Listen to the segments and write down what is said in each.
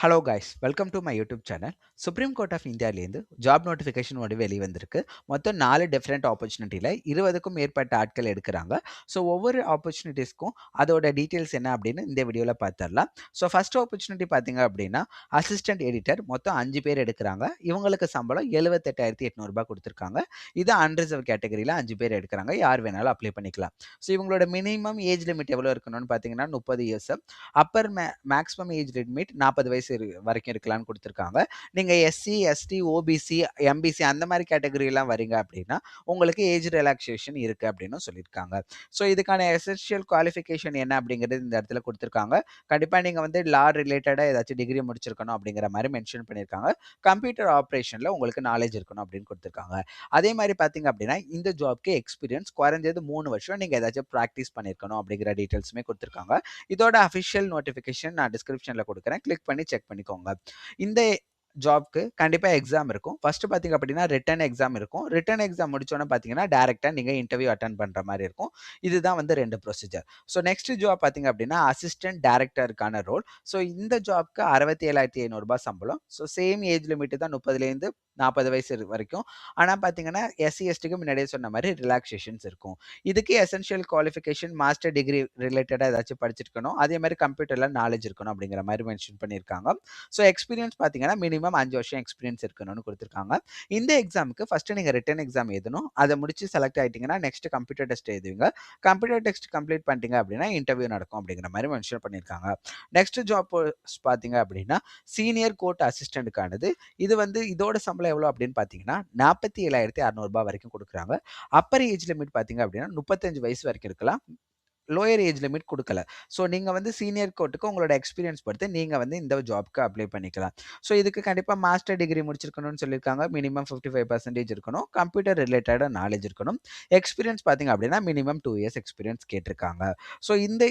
Hello guys, welcome to my YouTube channel. Supreme court of இந்தியாவிலேருந்து job notification ஒன்று வெளியே வந்திருக்கு. மொத்தம் 4 டிஃப்ரெண்ட் ஆப்பர்ச்சுனிட்டியில் 20க்கும் மேற்பட்ட ஆட்கள் எடுக்கிறாங்க. ஸோ ஒவ்வொரு ஆப்பர்ச்சுனிட்டிஸ்க்கும் அதோட டீட்டெயில்ஸ் என்ன அப்படின்னு இந்த வீடியோவில் பார்த்துடலாம். ஸோ ஃபர்ஸ்ட் ஆப்பர்ச்சுனிட்டி பார்த்தீங்க அப்படின்னா அசிஸ்டன்ட் எடிட்டர். மொத்தம் 5 பேர் எடுக்கிறாங்க. இவங்களுக்கு சம்பளம் 78,800 கொடுத்துருக்காங்க. இது அன்ரிசர்வ் கேட்டகரியில் 5 பேர் எடுக்கிறாங்க. யார் வேணாலும் அப்ளை பண்ணிக்கலாம். ஸோ இவங்களோட மினிமம் ஏஜ் லிமிட் எவ்வளோ இருக்கணும்னு பார்த்தீங்கன்னா 30 years. Upper maximum age limit 40 வயசு வரைக்கும் இருக்கலாம்னு கொடுத்துருக்காங்க. நீங்க எஸ்சி, எஸ்டி, ஓபிசி, எம்பிசி அந்த மாதிரி கேட்டகரியெல்லாம் வரீங்க அப்படின்னா உங்களுக்கு ஏஜ் ரிலாக்ஸேஷன் இருக்கு அப்படின்னு சொல்லியிருக்காங்க. ஸோ இதுக்கான எசென்ஷியல் குவாலிஃபிகேஷன் என்ன அப்படிங்கிறது இந்த இடத்துல கொடுத்துருக்காங்க. கண்டிப்பாக நீங்கள் வந்து லா ரிலேட்டடாக ஏதாச்சும் டிகிரி முடிச்சிருக்கணும் அப்படிங்கிற மாதிரி மென்ஷன் பண்ணியிருக்காங்க. கம்ப்யூட்டர் ஆப்ரேஷனில் உங்களுக்கு நாலேஜ் இருக்கணும் அப்படின்னு கொடுத்துருக்காங்க. அதே மாதிரி பார்த்தீங்க அப்படின்னா இந்த ஜாப்க்கு எக்ஸ்பீரியன்ஸ் குறைஞ்சது 3 வருஷம் நீங்கள் ஏதாச்சும் ப்ராக்டிஸ் பண்ணியிருக்கணும் அப்படிங்கிற டீட்டெயில்ஸுமே கொடுத்துருக்காங்க. இதோட அஃபிஷியல் நோட்டிஃபிகேஷன் நான் டிஸ்கிரிப்ஷனில் கொடுக்குறேன். கிளிக் பண்ணி செக் பண்ணிக்கோங்க. இந்த ஜாப்க்கு கண்டிப்பாக எக்ஸாம் இருக்கும். ஃபர்ஸ்ட் பார்த்தீங்க அப்படின்னா ரிட்டன் எக்ஸாம் இருக்கும். ரிட்டன் எக்ஸாம் முடிச்சோன்னே பார்த்தீங்கன்னா டேரெக்டாக நீங்கள் இன்டர்வியூ அட்டன் பண்ணுற மாதிரி இருக்கும். இதுதான் வந்து 2 ப்ரொசீஜர். ஸோ நெக்ஸ்ட் ஜாப் பார்த்தீங்க அப்படின்னா அசிஸ்டன்ட் டைரக்டருக்கான ரோல். ஸோ இந்த ஜாப்க்கு 67,500 சம்பளம். ஸோ சேம் ஏஜ் லிமிட் தான் 30லேருந்து 40 வயசு வரைக்கும். ஆனால் பார்த்தீங்கன்னா எஸ்சி எஸ்டிக்கு முன்னாடியே சொன்ன மாதிரி ரிலாக்ஸேஷன்ஸ் இருக்கும். இதுக்கு எசென்ஷியல் குவாலிஃபிகேஷன் மாஸ்டர் டிகிரி ரிலேட்டடாக ஏதாச்சும் படிச்சிருக்கணும். அதே மாதிரி கம்ப்யூட்டரில் நாலேஜ் இருக்கணும் அப்படிங்கிற மாதிரி மென்ஷன் பண்ணியிருக்காங்க. ஸோ எக்ஸ்பீரியன்ஸ் பார்த்தீங்கன்னா மினிமம் 5 வருஷம் எக்ஸ்பீரியன்ஸ் இருக்கணும்னு கொடுத்துருக்காங்க. இந்த எக்ஸாமுக்கு ஃபர்ஸ்ட் நீங்கள் ரிட்டன் எக்ஸாம் எழுதணும். அதை முடிச்சு செலக்ட் ஆகிட்டீங்கன்னா நெக்ஸ்ட் கம்ப்யூட்டர் டெஸ்ட் எழுதுவீங்க. கம்ப்யூட்டர் டெஸ்ட் கம்ப்ளீட் பண்ணிட்டீங்க அப்படின்னா இன்டர்வியூ நடக்கும் அப்படிங்கிற மாதிரி மென்ஷன் பண்ணியிருக்காங்க. நெக்ஸ்ட் ஜாப் பார்த்தீங்க அப்படின்னா சீனியர் கோர்ட் அசிஸ்டன்ட்டுக்கானது. இது வந்து இதோட சம்பளம் எவ்வளோ அப்படின்னு பார்த்தீங்கன்னா 47,600 வரைக்கும் கொடுக்குறாங்க. அப்பர் ஏஜ் லிமிட் பார்த்தீங்க அப்படின்னா 35 வயசு வரைக்கும் இருக்கலாம். லோயர் ஏஜ் லிமிட் கொடுக்கல. ஸோ நீங்கள் வந்து சீனியர் கோர்ட்டுக்கு உங்களோட எக்ஸ்பீரியன்ஸ் பொறுத்து நீங்கள் வந்து இந்த ஜாப்க்கு அப்ளை பண்ணிக்கலாம். ஸோ இதுக்கு கண்டிப்பாக மாஸ்டர் டிகிரி முடிச்சிருக்கணும்னு சொல்லியிருக்காங்க. மினிமம் 55% இருக்கணும். கம்ப்யூட்டர் ரிலேட்டடாக நாலேஜ் இருக்கணும். எக்ஸ்பீரியன்ஸ் பார்த்தீங்க அப்படின்னா மினிமம் 2 இயர்ஸ் எக்ஸ்பீரியன்ஸ் கேட்டிருக்காங்க. ஸோ இந்த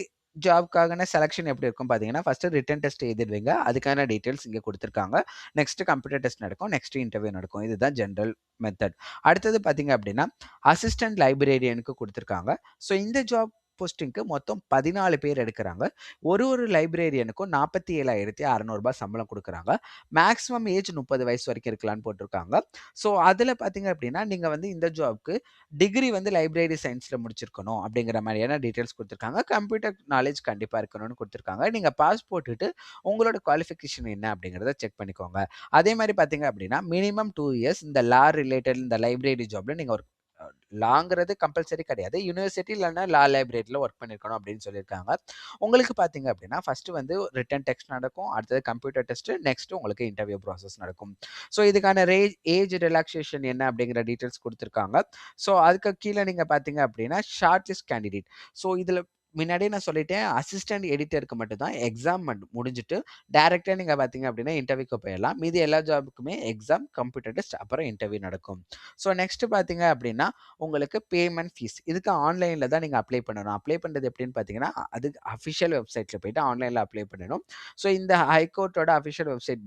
ஜாப்க்கான செலக்ஷன் எப்படி இருக்கும் பார்த்தீங்கன்னா ஃபர்ஸ்ட் ரிட்டன் டெஸ்ட் எழுதிடுவீங்க. அதுக்கான டீட்டெயில்ஸ் இங்கே கொடுத்துருக்காங்க. நெக்ஸ்ட் கம்ப்யூட்டர் டெஸ்ட் நடக்கும். நெக்ஸ்ட் இன்டர்வியூ நடக்கும். இதுதான் ஜென்ரல் மெத்தட். அடுத்தது பார்த்தீங்க அப்படின்னா அசிஸ்டன்ட் லைப்ரரியனுக்கு கொடுத்துருக்காங்க. ஸோ இந்த ஜாப் போஸ்டிங்க்கு மொத்தம் 14 பேர் எடுக்கிறாங்க. ஒரு லைப்ரரியனுக்கும் 47,600 சம்பளம் கொடுக்குறாங்க. மேக்ஸிமம் ஏஜ் 30 வயசு வரைக்கும் இருக்கலாம்னு போட்டிருக்காங்க. ஸோ அதில் பார்த்தீங்க அப்படின்னா நீங்கள் வந்து இந்த ஜாப்க்கு டிகிரி வந்து லைப்ரரி சயின்ஸில் முடிச்சிருக்கணும் அப்படிங்கிற மாதிரியான டீட்டெயில்ஸ் கொடுத்துருக்காங்க. கம்ப்யூட்டர் நாலேஜ் கண்டிப்பாக இருக்கணும்னு கொடுத்துருக்காங்க. நீங்கள் பாஸ் போட்டுட்டு உங்களோட குவாலிஃபிகேஷன் என்ன அப்படிங்கிறத செக் பண்ணிக்கோங்க. அதே மாதிரி பார்த்தீங்க அப்படின்னா மினிமம் 2 இயர்ஸ் இந்த லா ரிலேட்டட் இந்த லைப்ரரி ஜாப்ல நீங்கள் ஒரு லாங்கிறது கம்பல்சரி கிடையாது. யூனிவர்சிட்டி இல்லைன்னா லா லைப்ரரியில் ஒர்க் பண்ணியிருக்கணும் அப்படின்னு சொல்லியிருக்காங்க. உங்களுக்கு பார்த்தீங்க அப்படின்னா ஃபர்ஸ்ட் வந்து ரிட்டன் டெஸ்ட் நடக்கும். அடுத்தது கம்ப்யூட்டர் டெஸ்ட். நெக்ஸ்ட் உங்களுக்கு இன்டர்வியூ ப்ராசஸ் நடக்கும். ஸோ இதுக்கான ஏஜ் ரிலாக்ஸேஷன் என்ன அப்படிங்கிற டீட்டெயில்ஸ் கொடுத்துருக்காங்க. ஸோ அதுக்கு கீழே நீங்கள் பார்த்தீங்க அப்படின்னா ஷார்ட் லிஸ்ட் கேண்டிடேட். ஸோ இதில் முன்னாடியே நான் சொல்லிட்டேன் அசிஸ்டன்ட் எடிட்டருக்கு மட்டும் தான் எக்ஸாம் முடிஞ்சுட்டு டேரெக்டாக நீங்கள் பார்த்தீங்க அப்படின்னா இன்டர்வியூக்கு போயிடலாம். மீதி எல்லா ஜாபுக்குமே எக்ஸாம், கம்ப்யூட்டர் டெஸ்ட் அப்புறம் இன்டர்வியூ நடக்கும். ஸோ நெக்ஸ்ட் பார்த்தீங்க அப்படின்னா உங்களுக்கு பேமெண்ட் ஃபீஸ். இதுக்கு ஆன்லைனில் தான் நீங்கள் அப்ளை பண்ணணும். அப்ளை பண்ணுறது எப்படின்னு பார்த்தீங்கன்னா அது அஃபிஷியல் வெப்சைட்டில் போயிட்டு ஆன்லைனில் அப்ளை பண்ணணும். ஸோ இந்த ஹைகோர்ட்டோட அஃபிஷியல் வெப்சைட்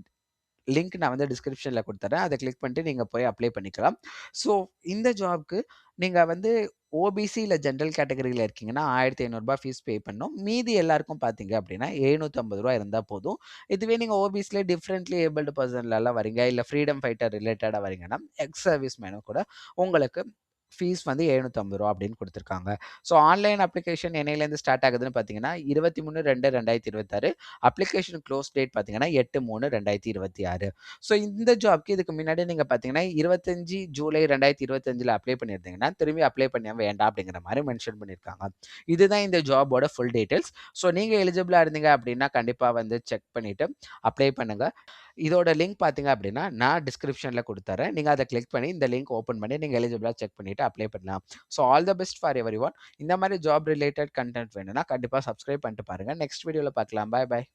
லிங்க் நான் வந்து டிஸ்கிரிப்ஷனில் கொடுத்துறேன். அதை கிளிக் பண்ணிட்டு நீங்கள் போய் அப்ளை பண்ணிக்கலாம். ஸோ இந்த ஜாப்க்கு நீங்கள் வந்து ஓபிசி இல்லை ஜென்ரல் கேட்டகரியில் இருக்கீங்கன்னா 1,500 ஃபீஸ் பே பண்ணணும். மீதி எல்லாருக்கும் பார்த்தீங்க அப்படின்னா 750 இருந்தால் போதும். இதுவே நீங்கள் ஓபிசியில் டிஃப்ரெண்ட்லி ஏபிள்டு பர்சன்லலாம் வரீங்க, இல்லை ஃப்ரீடம் ஃபைட்டர் ரிலேட்டடாக வரீங்கன்னா எக்ஸ் சர்வீஸ் மேனும் கூட உங்களுக்கு ஃபீஸ் வந்து 750 அப்படின்னு கொடுத்துருக்காங்க. ஸோ ஆன்லைன் அப்ளிகேஷன் என்னையிலேருந்து ஸ்டார்ட் ஆகுதுன்னு பார்த்தீங்கன்னா 23/2/2026. அப்ளிகேஷன் க்ளோஸ் டேட் பார்த்தீங்கன்னா 8/3/2026. ஸோ இந்த ஜாப்க்கு இதுக்கு முன்னாடி நீங்கள் பார்த்தீங்கன்னா 25 ஜூலை 2025 அப்ளை பண்ணியிருந்தீங்கன்னா திரும்பி அப்ளை பண்ண வேண்டாம் அப்படிங்கிற மாதிரி மென்ஷன் பண்ணியிருக்காங்க. இதுதான் இந்த ஜாபோட ஃபுல் டீட்டெயில்ஸ். ஸோ நீங்கள் எலிஜிபிளாக இருந்தீங்க அப்படின்னா கண்டிப்பாக வந்து செக் பண்ணிவிட்டு அப்ளை பண்ணுங்கள். இதோட லிங்க் பார்த்தீங்க அப்படின்னா நான் டிஸ்கிரிப்ஷனில் கொடுத்துறேன். நீங்கள் அதை கிளிக் பண்ணி இந்த லிங்க் ஓப்பன் பண்ணி நீங்கள் எலிஜிபிளாக செக் பண்ணிவிட்டு அப்ளை பண்ணலாம். So all the best for everyone. இந்த மாதிரி ஜாப் ரிலேட்டட் கண்டென்ட் வேணும்னா கண்டிப்பாக சப்ஸ்கிரைப் பண்ணிட்டு பாருங்கள். நெக்ஸ்ட் வீடியோவில் பார்க்கலாம். பாய் பாய்.